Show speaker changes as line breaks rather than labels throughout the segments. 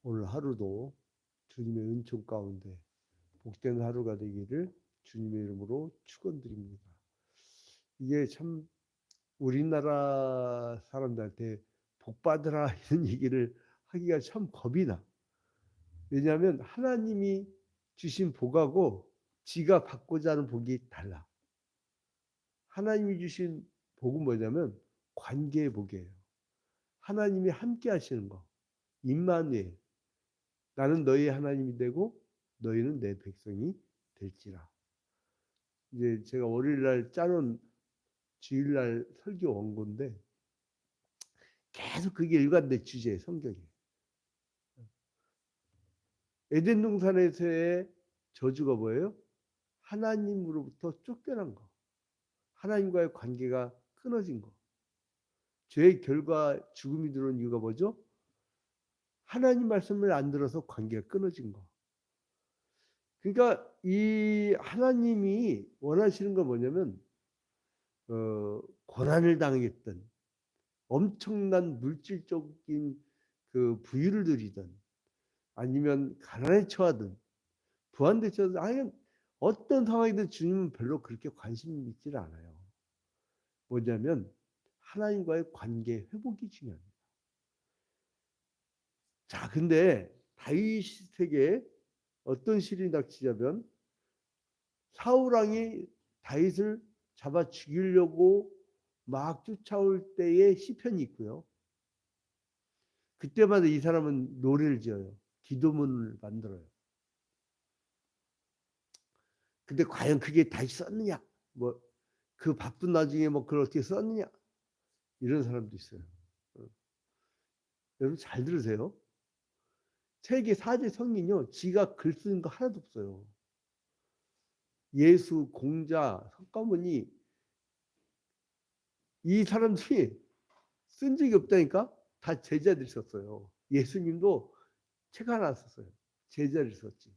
오늘 하루도 주님의 은총 가운데 복된 하루가 되기를 주님의 이름으로 축원드립니다. 이게 참 우리나라 사람들한테 복 받으라 이런 얘기를 하기가 참 겁이 나. 왜냐하면 하나님이 주신 복하고 지가 받고자 하는 복이 달라. 하나님이 주신 복은 뭐냐면 관계의 복이에요. 하나님이 함께 하시는 거. 임마누엘. 나는 너희 하나님이 되고 너희는 내 백성이 될지라. 이제 제가 월요일날 짜놓은 주일날 설교 원고인데 계속 그게 일관된 주제예요. 성경에. 에덴 동산에서의 저주가 뭐예요? 하나님으로부터 쫓겨난 거. 하나님과의 관계가 끊어진 거. 죄의 결과 죽음이 들어온 이유가 뭐죠? 하나님 말씀을 안 들어서 관계가 끊어진 거. 그러니까 이 하나님이 원하시는 건 뭐냐면 고난을 당했던 엄청난 물질적인 그 부유를 누리던 아니면 가난에 처하든 부한대 처하든 아니 어떤 상황이든 주님은 별로 그렇게 관심 있지는 않아요. 뭐냐면 하나님과의 관계 회복이 중요합니다. 자, 근데 다윗에게 어떤 시련이 닥치자면 사울 왕이 다윗을 잡아 죽이려고 막 쫓아올 때의 시편이 있고요. 그때마다 이 사람은 노래를 지어요. 기도문을 만들어요. 근데 과연 그게 다윗이 썼느냐? 뭐 그 바쁜 나중에 뭐 그걸 어떻게 썼느냐? 이런 사람도 있어요. 여러분 잘 들으세요. 세계 4대 성인요. 지가 글 쓰는 거 하나도 없어요. 예수, 공자, 석가모니 이 사람들이 쓴 적이 없다니까? 다 제자들이 썼어요. 예수님도 책 하나 썼어요. 제자를 썼지.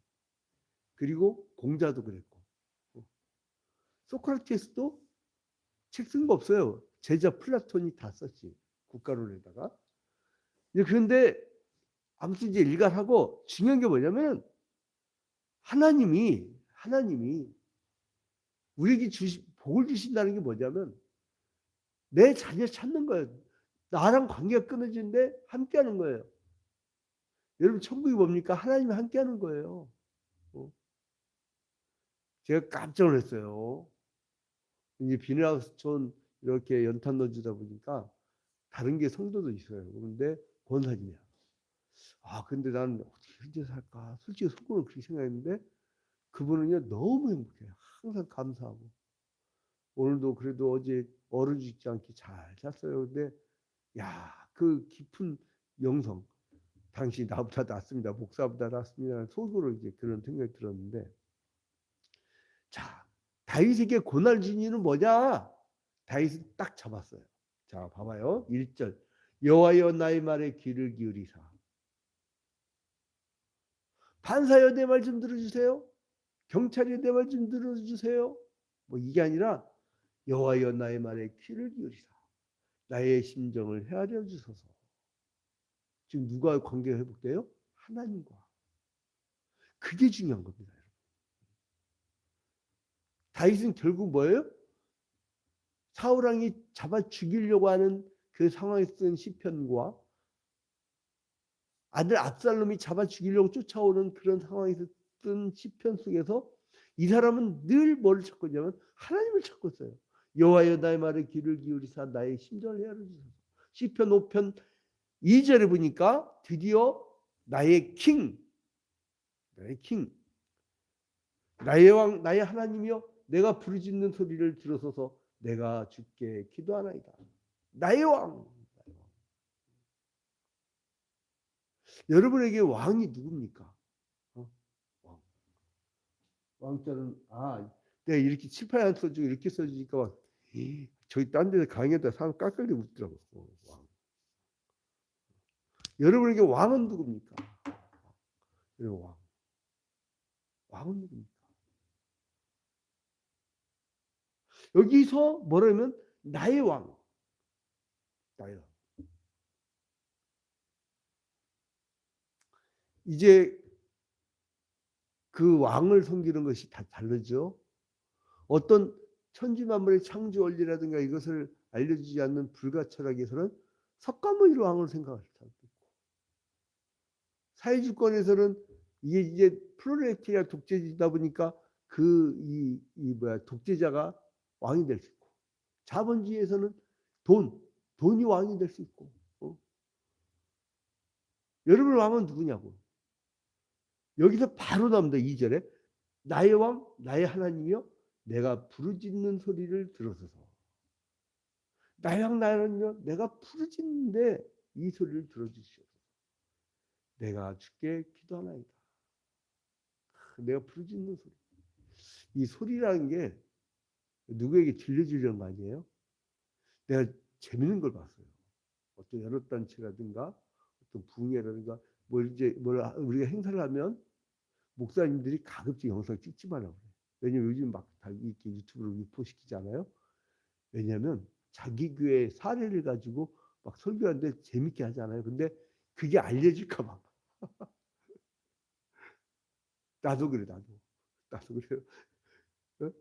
그리고 공자도 그랬고. 소크라테스도 책 쓴 거 없어요. 제자 플라톤이 다 썼지. 국가론에다가. 그런데 아무튼 이제 일관하고 중요한 게 뭐냐면 하나님이 우리에게 복을 주신다는 게 뭐냐면 내 자녀 찾는 거예요. 나랑 관계가 끊어지는데 함께하는 거예요. 여러분 천국이 뭡니까? 하나님이 함께하는 거예요. 제가 깜짝 놀랐어요. 이제 비닐하우스촌 이렇게 연탄 넣어주다 보니까 다른 게 성도도 있어요. 그런데 권사님이야. 아 근데 나는 어떻게 현재 살까? 솔직히 속으로 그렇게 생각했는데 그분은요 너무 행복해요. 항상 감사하고 오늘도 그래도 어제 얼어죽지 않게 잘 잤어요. 근데 야 그 깊은 영성 당시 나보다 낫습니다. 목사보다 낫습니다. 속으로 이제 그런 생각이 들었는데 자 다윗에게 고난을 준 이유는 뭐냐? 다윗은 딱 잡았어요. 자 봐봐요. 1절 여호와여 나의 말에 귀를 기울이사 판사여 내 말 좀 들어주세요. 경찰이 내 말 좀 들어주세요. 뭐 이게 아니라 여호와여 나의 말에 귀를 기울이사 나의 심정을 헤아려 주소서. 지금 누가 관계가 회복돼요? 하나님과. 그게 중요한 겁니다. 다윗은 결국 뭐예요? 사울 왕이 잡아 죽이려고 하는 그 상황에 쓴 시편과 아들 압살롬이 잡아 죽이려고 쫓아오는 그런 상황에서 쓴 시편 속에서 이 사람은 늘 뭐를 찾고 있냐면 하나님을 찾고 있어요. 여호와여 나의 말에 귀를 기울이사 나의 심정을 헤아려 주소서. 시편 5편 2절에 보니까 드디어 나의 킹, 나의 왕, 나의 하나님이여 내가 부르짖는 소리를 들어서서 내가 주께 기도하나이다. 나의 왕. 여러분에게 왕이 누굽니까? 왕. 왕자는 내가 이렇게 칠판에 안 써주고 이렇게 써주니까 막 저기 딴 데서 강의에다 사람 깔깔대 웃더라고. 왕. 여러분에게 왕은 누굽니까? 왕. 왕은 누굽니까? 여기서 뭐라면 나의 왕. 나의 왕. 이제 그 왕을 섬기는 것이 다 다르죠. 어떤 천지만물의 창조 원리라든가 이것을 알려주지 않는 불가철학에서는 석가모니 왕을 생각할 사람도 있고, 사회주권에서는 이게 이제 프롤레타리아 독재지다 보니까 이 뭐야 독재자가 왕이 될 수 있고, 자본주의에서는 돈이 왕이 될 수 있고. 여러분 왕은 누구냐고. 여기서 바로 나옵니다. 2절에 나의 왕 나의 하나님이여 내가 부르짖는 소리를 들어서서. 나의 왕 나의 하나님이여 내가 부르짖는데 이 소리를 들어주시옵소서. 내가 주께 기도하나이다. 내가 부르짖는 소리. 이 소리라는 게 누구에게 들려주려는 거 아니에요? 내가 재밌는 걸 봤어요. 어떤 여럿단체라든가 어떤 부흥회라든가 뭘 우리가 행사를 하면 목사님들이 가급적 영상 찍지 말라고 그래요. 왜냐면 요즘 막 다 이렇게 유튜브로 유포시키잖아요. 왜냐면 자기 교회 사례를 가지고 막 설교하는데 재밌게 하잖아요. 근데 그게 알려질까 봐. 나도 그래, 나도 그래요. 어?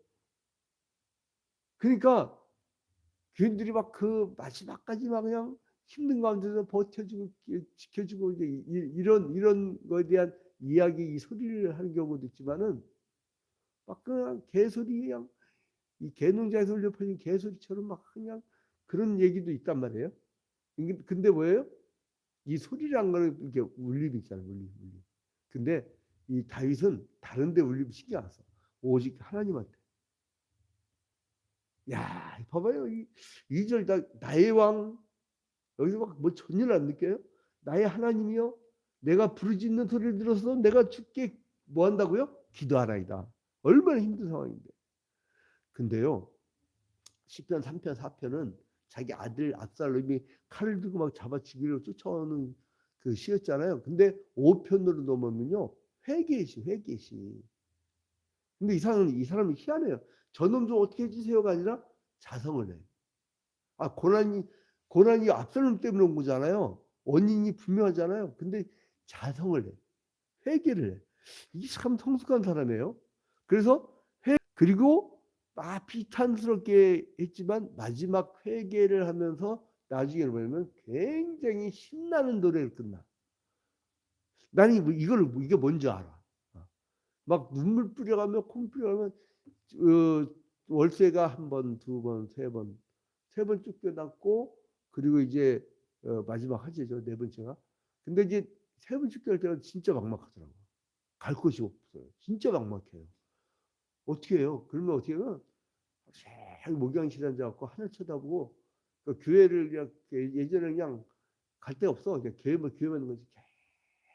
그러니까 교인들이 막 그 마지막까지 막 그냥 힘든 가운데서 버텨주고 지켜주고 이제 이런 거에 대한 이야기, 이 소리를 하는 경우도 있지만은 막 그냥 개소리, 그냥 이 개농장에서 울려 퍼진 개소리처럼 막 그냥 그런 얘기도 있단 말이에요. 근데 뭐예요? 이 소리란 거는 이렇게 울림이 있잖아요. 울림. 근데 이 다윗은 다른데 울림 신경 안 써. 오직 하나님한테. 야, 봐봐요. 이절 나의 왕. 여기서 막 뭐 전혀 안 느껴요? 나의 하나님이요. 내가 부르짖는 소리를 들어서 내가 주께 뭐 한다고요? 기도하나이다. 얼마나 힘든 상황인데. 근데요. 시편 3편 4편은 자기 아들 압살롬이 칼을 들고 막 잡아 죽이려고 쫓아오는 그 시였잖아요. 근데 5편으로 넘으면요. 회개시. 근데 이 사람이 희한해요. 저놈 좀 어떻게 해주세요가 아니라 자성을 해. 아, 고난이 압살롬 때문에 온 거잖아요. 원인이 분명하잖아요. 근데 자성을 해. 회개를 해. 이게 참 성숙한 사람이에요. 그래서 그리고 비탄스럽게 했지만 마지막 회개를 하면서 나중에 보면 굉장히 신나는 노래를 끝나. 나는 이게 뭔지 알아. 막 눈물 뿌려가며 콩 뿌려가면 월세가 한 번, 두 번, 세 번 쫓겨났고, 그리고 이제 마지막 화제죠, 네 번째가. 근데 이제 세 번 쫓겨날 때가 진짜 막막하더라고. 갈 곳이 없어요. 진짜 막막해요. 어떻게 해요? 그러면 어떻게 해요? 목양실에 앉아갖고 하늘 쳐다보고 그 교회를 그냥 예전에 그냥 갈 데 없어. 그냥 교회만 있는 거지.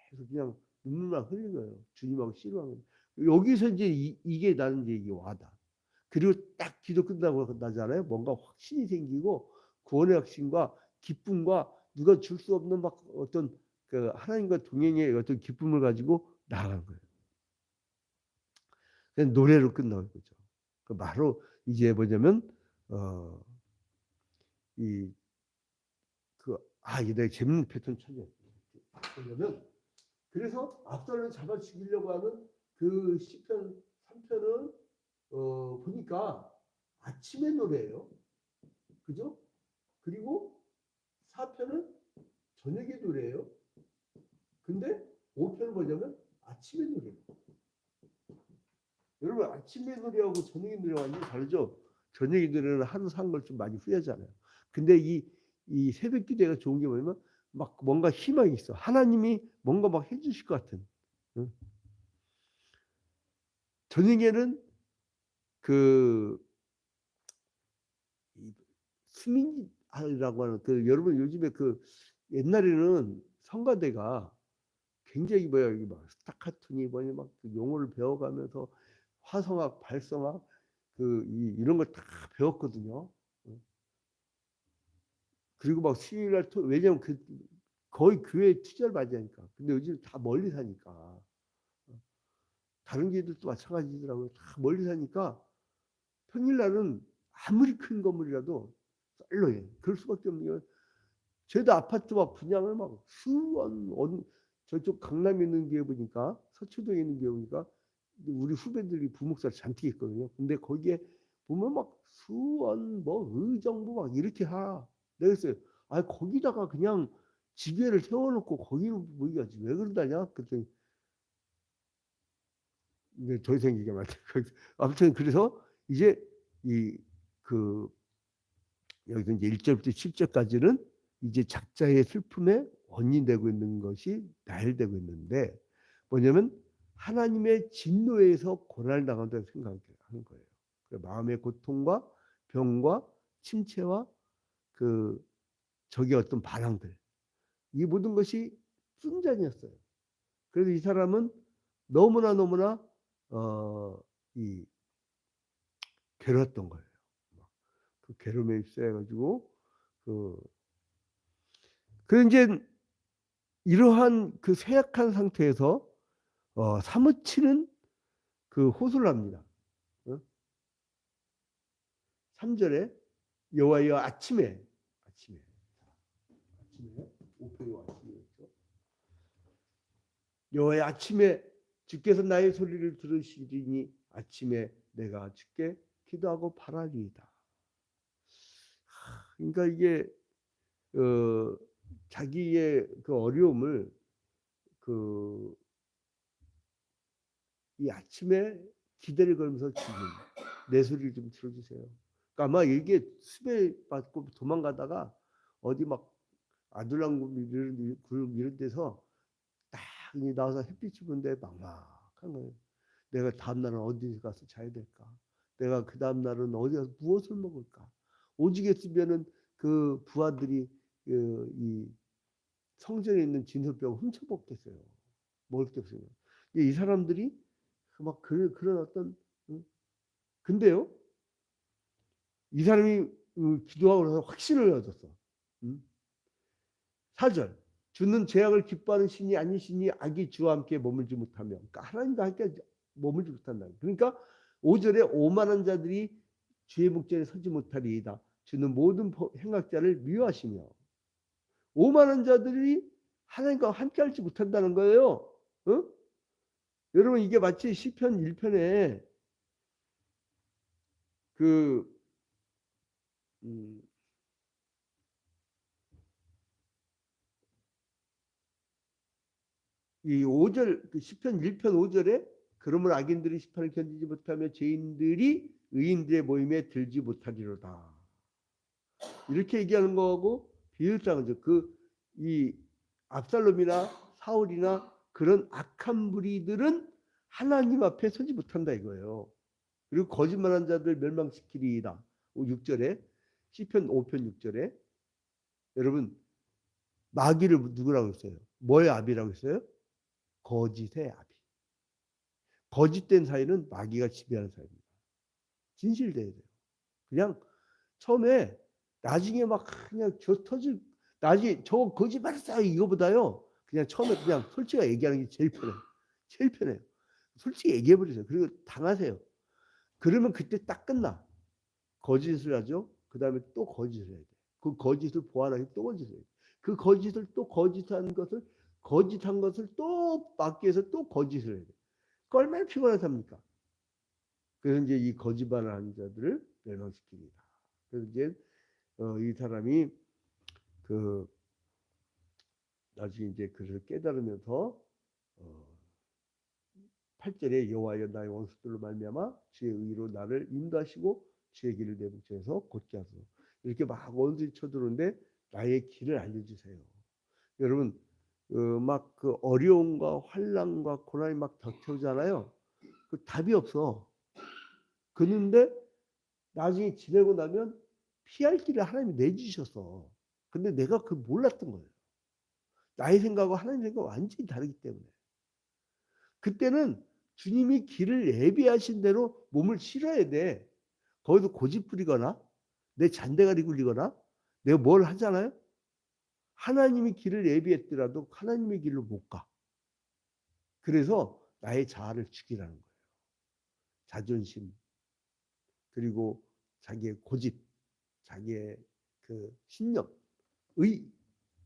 계속 그냥 눈물만 흘린 거예요. 주님하고 씨름하는. 여기서 이제 이게 나는 이제 이게 와다. 그리고 딱 기도 끝나고 나잖아요. 뭔가 확신이 생기고 구원의 확신과 기쁨과 누가 줄 수 없는 막 어떤 그 하나님과 동행의 어떤 기쁨을 가지고 나아간 거예요. 그냥 노래로 끝나는 거죠. 바로 이제 뭐냐면 이 이게 내가 재밌는 패턴 찾아야 뭐냐면 그래서 압살롬을 잡아 죽이려고 하는 그 시편 3편은 보니까 아침의 노래예요. 그죠? 그리고 4편은 저녁의 노래예요. 근데 5편은 뭐냐면 아침의 노래예요. 여러분 아침의 노래하고 저녁의 노래가 완전히 다르죠? 저녁의 노래는 하루 산 걸 좀 많이 후회하잖아요. 근데 이 새벽 기도가 좋은 게 뭐냐면 막 뭔가 희망이 있어. 하나님이 뭔가 막 해주실 것 같은. 응? 저녁에는 그 수민이라고 하는 그 여러분 요즘에 그 옛날에는 성가대가 굉장히 이게 막 스타카토니 뭐니 막 그 용어를 배워가면서 화성학, 발성학 이런 걸 다 배웠거든요. 그리고 막 수요일날 왜냐면 거의 교회에 투자를 많이 하니까. 근데 요즘 다 멀리 사니까. 다른 교회들도 마찬가지더라고요. 다 멀리 사니까 평일날은 아무리 큰 건물이라도 썰렁해. 그럴 수밖에 없는 게 저희도 아파트 막 분양을 막 저쪽 강남에 있는 교회 보니까 서초동에 있는 교회 보니까 우리 후배들이 부목사를 잔뜩 했거든요. 근데 거기에 보면 막 수원 뭐 의정부 막 이렇게 하. 내가 그랬어요. 아 거기다가 그냥 지교회를 세워놓고 거기로 모이가 왜 그런다냐? 그랬더니 이제 더 이상 얘기가 많다. 아무튼 그래서 이제 이 그 여기서 이제 1절부터 10절까지는 이제 작자의 슬픔에 원인이 되고 있는 것이 나열되고 있는데 뭐냐면 하나님의 진노에서 고난을 당한다고 생각하는 거예요. 마음의 고통과 병과 침체와 그 적의 어떤 반항들 이 모든 것이 순전이었어요. 그래서 이 사람은 너무나 이 괴로웠던 거예요. 그 괴로움에 휩싸여가지고 그 이제 이러한 그 쇠약한 상태에서 사무치는 그 호소를 합니다. 3절에 여호와여 아침에 오페요 아침이었죠. 여호와의 아침에 주께서 나의 소리를 들으시리니 아침에 내가 주께 기도하고 바라리이다. 그러니까 이게 자기의 그 어려움을 이 아침에 기대를 걸면서 주님 내 소리를 좀 들어주세요. 그러니까 아마 이게 수배 받고 도망가다가 어디 막 아둘람굴 이런 데서 딱 나와서 햇빛이 보는데 막막한 거예요. 내가 다음날은 어디 가서 자야 될까? 내가 그 다음날은 어디 가서 무엇을 먹을까? 오죽했으면은 그 부하들이 이 성전에 있는 진설병을 훔쳐먹겠어요. 먹을 게 없어요. 이 사람들이 막 그런 어떤 근데요 이 사람이 기도하고 나서 확신을 얻었어. 4절 주는 죄악을 기뻐하는 신이 아니시니 악이 주와 함께 머물지 못하며 그러니까 하나님과 함께 머물지 못한다. 그러니까 5절에 오만한 자들이 주의 목전에 서지 못하리이다. 주는 모든 행악자를 미워하시며 오만한 자들이 하나님과 함께 할지 못한다는 거예요. 어? 여러분 이게 마치 시편 1편에 그 이 5절 그 시편 1편 5절에 그러므로 악인들이 심판을 견디지 못하며 죄인들이 의인들의 모임에 들지 못하리로다. 이렇게 얘기하는 거하고 비슷한 거죠. 이 압살롬이나 사울이나 그런 악한 무리들은 하나님 앞에 서지 못한다 이거예요. 그리고 거짓말한 자들 멸망시키리이다. 6절에 시편 5편 6절에 여러분 마귀를 누구라고 했어요? 뭐의 압이라고 했어요? 거짓의 압이. 거짓된 사이는 마귀가 지배하는 사이입니다. 진실돼야 돼요. 그냥 처음에 나중에 막 그냥 저 터질 나중에 저 거짓말했어요 이거보다요. 그냥 처음에 그냥 솔직하게 얘기하는 게 제일 편해요. 제일 편해요. 솔직히 얘기해버리세요. 그리고 당하세요. 그러면 그때 딱 끝나. 거짓을 하죠. 그 다음에 또 거짓을 해야 돼. 그 거짓을 보완하기 또 거짓을 해야 돼. 그 거짓을 또 거짓한 것을 또 막기 위해서 또 거짓을 해야 돼. 그 얼마나 피곤한 삶입니까? 그래서 이제 이 거짓말하는 자들을 멸망시킵니다. 그래서 이제 이 사람이 그 나중에 이제 그를 깨달으면서 8절에 여호와여 나의 원수들로 말미암아 주의 의로 나를 인도하시고 주의 길을 내 목전에서 곧게 하소서. 이렇게 막 원수들이 쳐들어오는데 나의 길을 알려주세요. 여러분 막 그 어려움과 환난과 고난이 막 닥쳐오잖아요. 그 답이 없어. 그런데 나중에 지내고 나면 피할 길을 하나님이 내주셨어. 근데 내가 그 몰랐던 거예요. 나의 생각과 하나님 생각과 완전히 다르기 때문에. 그때는 주님이 길을 예비하신 대로 몸을 실어야 돼. 거기서 고집 부리거나 내 잔대가리 굴리거나 내가 뭘 하잖아요. 하나님이 길을 예비했더라도 하나님의 길로 못 가. 그래서 나의 자아를 죽이라는 거예요. 자존심 그리고 자기의 고집, 자기의 그 신념, 의,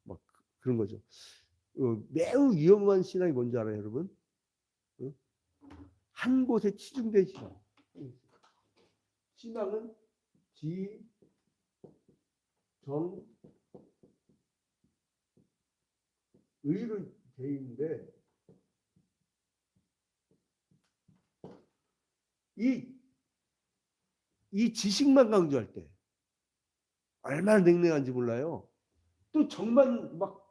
막 그런 거죠. 매우 위험한 신앙이 뭔지 알아요, 여러분? 한 곳에 치중된 신앙. 신앙은 지, 정, 의로 되어 있는데 이 지식만 강조할 때 얼마나 냉랭한지 몰라요. 또 정만 막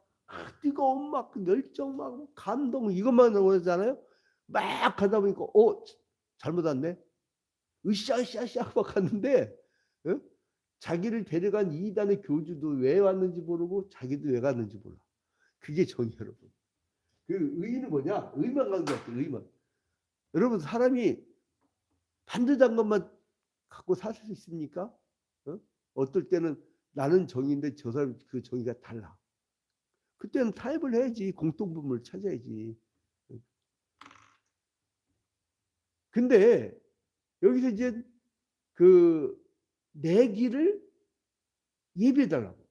뜨거운 막 열정 막 감동 이것만 오잖아요. 막 가다 보니까 잘못 왔네. 으쌰으쌰으쌰 막 갔는데 자기를 데려간 이단의 교주도 왜 왔는지 모르고 자기도 왜 갔는지 몰라. 그게 정이 여러분. 그 의는 뭐냐? 의만 강조할 때 의만. 여러분 사람이 반듯한 것만 갖고 살 수 있습니까? 어떨 때는 나는 정의인데 저 사람 그 정의가 달라. 그때는 타협을 해야지. 공통분모를 찾아야지. 근데 여기서 이제 그 내기를 예비해달라고.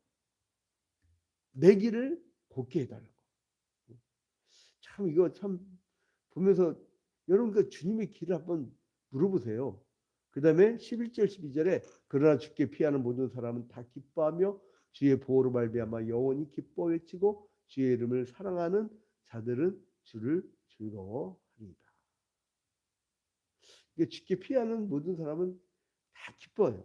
내기를 곱게 해달라고. 참 이거 참 보면서 여러분들 주님의 길을 한번 물어보세요. 그 다음에 11절 12절에 그러나 주께 피하는 모든 사람은 다 기뻐하며 주의 보호로 말미암아 영원히 기뻐 외치고 주의 이름을 사랑하는 자들은 주를 즐거워하리이다. 주께 피하는 모든 사람은 다 기뻐요.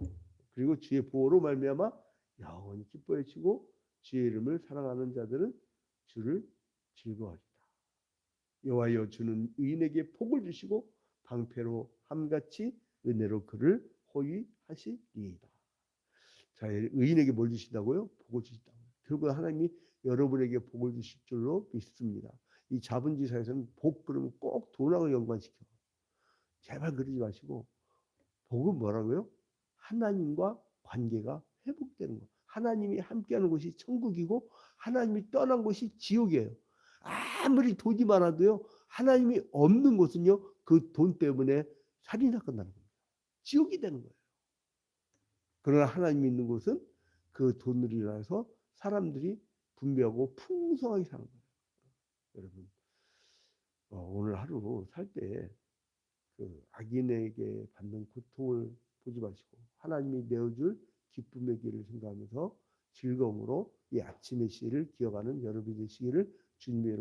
그리고 주의 보호로 말미암아 영원히 기뻐 외치고 주의 이름을 사랑하는 자들은 주를 즐거워하리다. 여호와여 주는 의인에게 복을 주시고 방패로 함같이 은혜로 그를 호위하시리이다. 자, 의인에게 뭘 주신다고요? 복을 주신다고요. 결국 하나님이 여러분에게 복을 주실 줄로 믿습니다. 이 자본주의사에서는 복 그러면 꼭 돈하고 연관시켜. 제발 그러지 마시고 복은 뭐라고요? 하나님과 관계가 회복되는 거. 하나님이 함께하는 곳이 천국이고 하나님이 떠난 곳이 지옥이에요. 아무리 돈이 많아도요. 하나님이 없는 곳은요. 그 돈 때문에 살이 났건다는 겁니다. 지옥이 되는 거예요. 그러나 하나님이 있는 곳은 그 돈으로 인해서 사람들이 분배하고 풍성하게 사는 거예요. 여러분 오늘 하루 살 때 그 악인에게 받는 고통을 보지 마시고 하나님이 내어줄 기쁨의 길을 생각하면서 즐거움으로 이 아침의 시를 기억하는 여러분이 되시기를 주님의